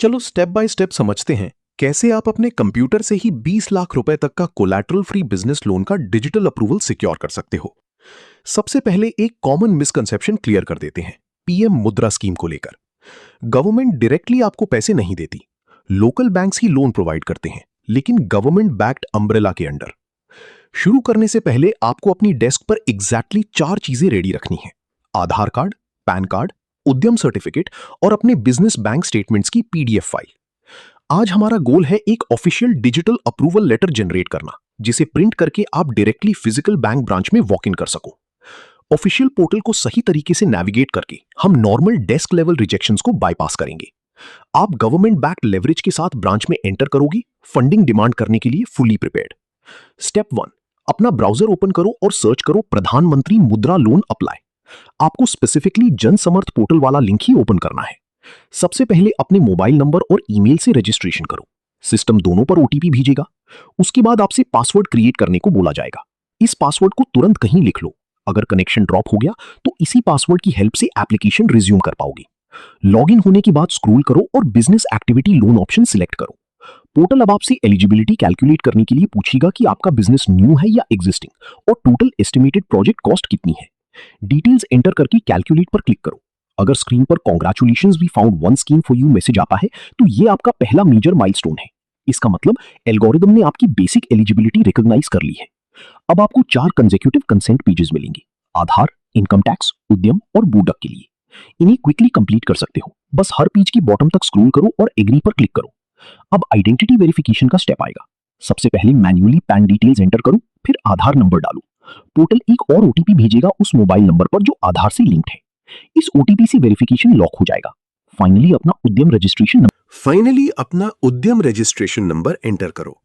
चलो step by step समझते हैं कैसे आप अपने कंप्यूटर से ही 20 लाख रुपए तक का कोलैटरल फ्री बिजनेस लोन का डिजिटल अप्रूवल सिक्योर कर सकते हो। सबसे पहले एक कॉमन मिसकंसेप्शन क्लियर कर देते हैं पीएम मुद्रा स्कीम को लेकर। गवर्नमेंट डायरेक्टली आपको पैसे नहीं देती, लोकल बैंक्स ही लोन प्रोवाइड करते हैं, लेकिन गवर्नमेंट बैक्ड अम्ब्रेला के अंडर। शुरू करने से पहले आपको अपनी डेस्क पर एग्जैक्टली 4 चीजें रेडी रखनी है: Aadhaar card, PAN card, Udyam certificate और अपने बिजनेस बैंक स्टेटमेंट्स की पीडीएफ फाइल। आज हमारा गोल है एक official digital approval letter generate करना, जिसे प्रिंट करके आप डायरेक्टली फिजिकल बैंक ब्रांच में वॉक इन कर सको। ऑफिशियल पोर्टल को सही तरीके से नेविगेट करके हम नॉर्मल डेस्क लेवल रिजेक्शंस को बाईपास करेंगे। आप गवर्नमेंट बैक्ड लेवरेज के साथ ब्रांच में एंटर करोगे, फंडिंग डिमांड करने के लिए फुली प्रिपेयर्ड। स्टेप 1, अपना ब्राउजर ओपन करो और सर्च करो प्रधानमंत्री मुद्रा लोन अप्लाई। आपको स्पेसिफिकली जन समर्थ पोर्टल वाला लिंक ही ओपन करना है। सबसे पहले अपने मोबाइल नंबर और ईमेल से रजिस्ट्रेशन करो। सिस्टम दोनों पर ओटीपी भेजेगा। उसके बाद आपसे पासवर्ड क्रिएट करने को बोला जाएगा। इस पासवर्ड को तुरंत कहीं लिख लो। अगर कनेक्शन ड्रॉप हो गया तो इसी पासवर्ड की हेल्प से एप्लीकेशन रिज्यूम कर पाओगे। लॉगिन होने के बाद स्क्रॉल करो और business activity loan option select करो। पोर्टल अब आपसे एलिजिबिलिटी कैलकुलेट करने के लिए पूछेगा कि आपका बिजनेस न्यू है या एग्जिस्टिंग और टोटल एस्टिमेटेड प्रोजेक्ट कॉस्ट कितनी है। डिटेल्स एंटर करके कैलकुलेट पर क्लिक करो। अगर स्क्रीन पर congratulations we found one scheme for you message आता है तो ये आपका पहला मेजर माइलस्टोन है। इसका मतलब एल्गोरिदम ने आपकी बेसिक एलिजिबिलिटी रिकॉग्नाइज कर ली है। अब आपको 4 कंसेक्यूटिव कंसेंट पेजेस मिलेंगे: आधार, इनकम टैक्स, उद्यम और बूडक के लिए। इन्हें क्विकली कंप्लीट कर सकते हो। बस हर पेज की बॉटम तक स्क्रॉल करो और एग्री पर क्लिक करो। अब आइडेंटिटी वेरिफिकेशन का स्टेप आएगा। सबसे पहले मैन्युअली पैन डिटेल्स एंटर करो, फिर आधार नंबर डालो। पोर्टल एक और ओटीपी भेजेगा उस मोबाइल नंबर पर जो आधार से लिंक्ड है। इस ओटीपी से वेरिफिकेशन लॉक हो जाएगा। फाइनली अपना उद्यम रजिस्ट्रेशन नंबर एंटर करो।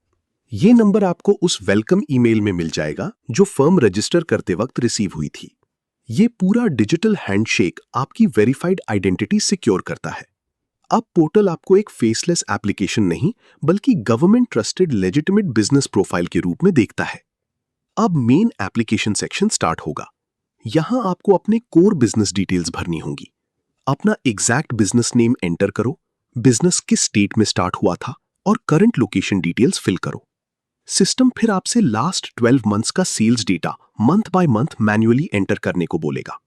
ये नंबर आपको उस वेलकम ईमेल में मिल जाएगा जो फर्म रजिस्टर करते वक्त रिसीव हुई थी। ये पूरा डिजिटल हैंडशेक आपकी वेरीफाइड आइडेंटिटी सिक्योर करता है। अब पोर्टल आपको एक फेसलेस एप्लीकेशन नहीं बल्कि government trusted legitimate business profile के रूप में देखता है। अब मेन एप्लीकेशन सेक्शन स्टार्ट होगा। यहां आपको अपने कोर बिजनेस डिटेल्स भरनी होंगी। अपना एग्जैक्ट बिजनेस नेम एंटर करो, बिजनेस किस स्टेट में स्टार्ट हुआ था और करंट लोकेशन डिटेल्स फिल करो। सिस्टम फिर आपसे लास्ट 12 मंथ्स का sales data month by month manually enter करने को बोलेगा।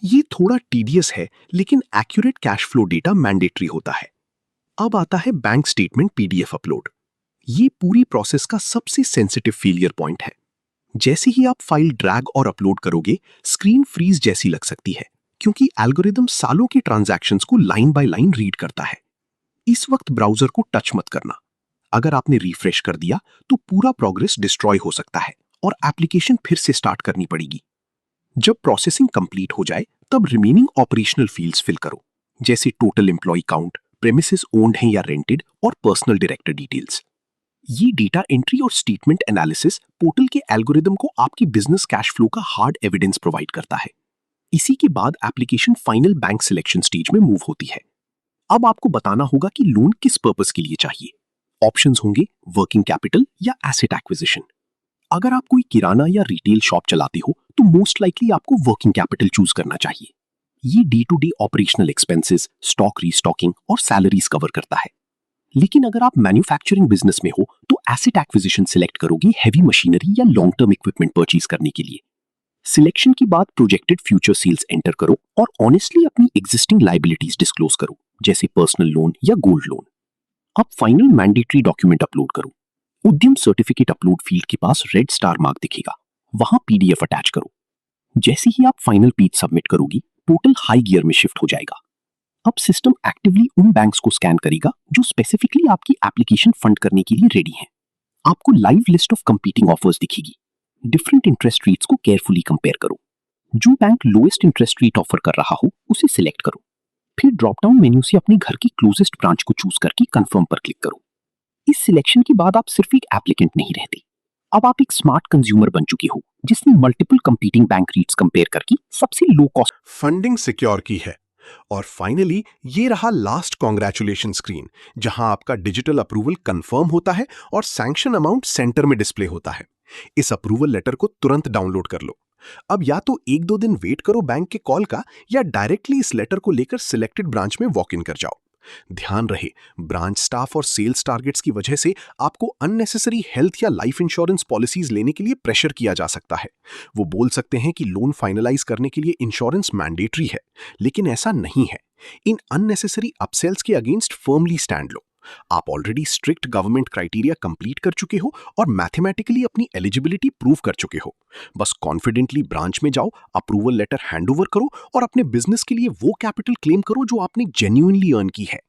ये थोड़ा टीडियस है, लेकिन accurate cash flow data mandatory होता है। अब आता है बैंक स्टेटमेंट पीडीएफ अपलोड। ये पूरी प्रोसेस का सबसे सेंसिटिव फेलियर पॉइंट है। जैसे ही आप फाइल ड्रैग और अपलोड करोगे, स्क्रीन फ्रीज जैसी लग सकती है, क्योंकि एल्गोरिदम सालों के ट्रांजैक्शंस को लाइन बाय लाइन रीड करता है। इस वक्त ब्राउजर को टच मत करना। अगर आपने रिफ्रेश कर दिया तो पूरा प्रोग्रेस डिस्ट्रॉय हो सकता है और एप्लीकेशन फिर से स्टार्ट करनी पड़ेगी। जब प्रोसेसिंग कंप्लीट हो जाए तब रिमेनिंग ऑपरेशनल फील्ड्स फिल करो, जैसे total employ count, premises owned हैं या रेंटेड और पर्सनल डायरेक्टर डिटेल्स। ये डेटा एंट्री और स्टेटमेंट एनालिसिस पोर्टल के एल्गोरिदम को आपकी बिजनेस कैश फ्लो का हार्ड एविडेंस प्रोवाइड करता है। इसी के बाद application final bank selection stage में मूव होती है। अब आपको बताना होगा कि लोन किस पर्पस के लिए चाहिए। ऑप्शंस होंगे वर्किंग कैपिटल या एसेट एक्विजिशन। अगर आप कोई किराना या रिटेल शॉप चलाते हो तो मोस्ट लाइकली आपको वर्किंग कैपिटल चूज करना चाहिए। ये day to day operational expenses, stock restocking और सैलरीज कवर करता है। लेकिन अगर आप मैन्युफैक्चरिंग बिजनेस में हो तो एसेट एक्विजिशन सिलेक्ट करोगे हैवी मशीनरी या लॉन्ग टर्म इक्विपमेंट परचेज करने के लिए। सिलेक्शन के बाद प्रोजेक्टेड फ्यूचर सेल्स एंटर करो और ऑनेस्टली अपनी एग्जिस्टिंग लायबिलिटीज डिस्क्लोज करो, जैसे पर्सनल लोन या गोल्ड लोन। अब फाइनल मैंडेटरी डॉक्यूमेंट अपलोड करो। उद्यम सर्टिफिकेट अपलोड फील्ड के पास रेड स्टार मार्क दिखेगा, वहां पीडीएफ अटैच करो। जैसे ही आप फाइनल पेज सबमिट करोगी, पोर्टल हाई गियर में शिफ्ट हो जाएगा। अब सिस्टम एक्टिवली उन बैंक्स को स्कैन करेगा जो स्पेसिफिकली आपकी एप्लीकेशन फंड करने के लिए रेडी हैं। आपको live list of competing offers दिखेगी। डिफरेंट इंटरेस्ट रेट्स को केयरफुली कंपेयर करो। जो bank lowest interest rate offer कर रहा हो उसे सिलेक्ट करो। फिर ड्रॉप डाउन मेन्यू से अपने घर की क्लोजेस्ट ब्रांच को चूज करके कंफर्म पर क्लिक करो। इस सिलेक्शन के बाद आप सिर्फ एक एप्लीकेंट नहीं रहते, अब आप एक स्मार्ट कंज्यूमर बन चुके हो जिसने multiple competing bank rates compare करके सबसे लो कॉस्ट फंडिंग सिक्योर की है। और फाइनली ये रहा लास्ट कांग्रेचुलेशन स्क्रीन, जहां आपका डिजिटल अप्रूवल कंफर्म होता है और सैंक्शन अमाउंट सेंटर में डिस्प्ले होता है। इस अप्रूवल लेटर को तुरंत डाउनलोड कर लो। अब या तो 1-2 दिन वेट करो बैंक के कॉल का, या डायरेक्टली इस लेटर को लेकर सिलेक्टेड ब्रांच में वॉक इन कर जाओ। ध्यान रहे, ब्रांच स्टाफ और सेल्स टारगेट्स की वजह से आपको अननेसेसरी हेल्थ या लाइफ इंश्योरेंस पॉलिसीज लेने के लिए प्रेशर किया जा सकता है। वो बोल सकते हैं कि लोन फाइनलाइज करने के लिए इंश्योरेंस मैंडेटरी है, लेकिन ऐसा नहीं है। इन अननेसेसरी अपसेल्स के अगेंस्ट फर्मली स्टैंड लो। आप already strict government criteria complete कर चुके हो और मैथमेटिकली अपनी एलिजिबिलिटी प्रूव कर चुके हो। बस कॉन्फिडेंटली ब्रांच में जाओ, अप्रूवल लेटर हैंड ओवर करो और अपने बिजनेस के लिए वो कैपिटल क्लेम करो जो आपने जेन्युइनली अर्न की है।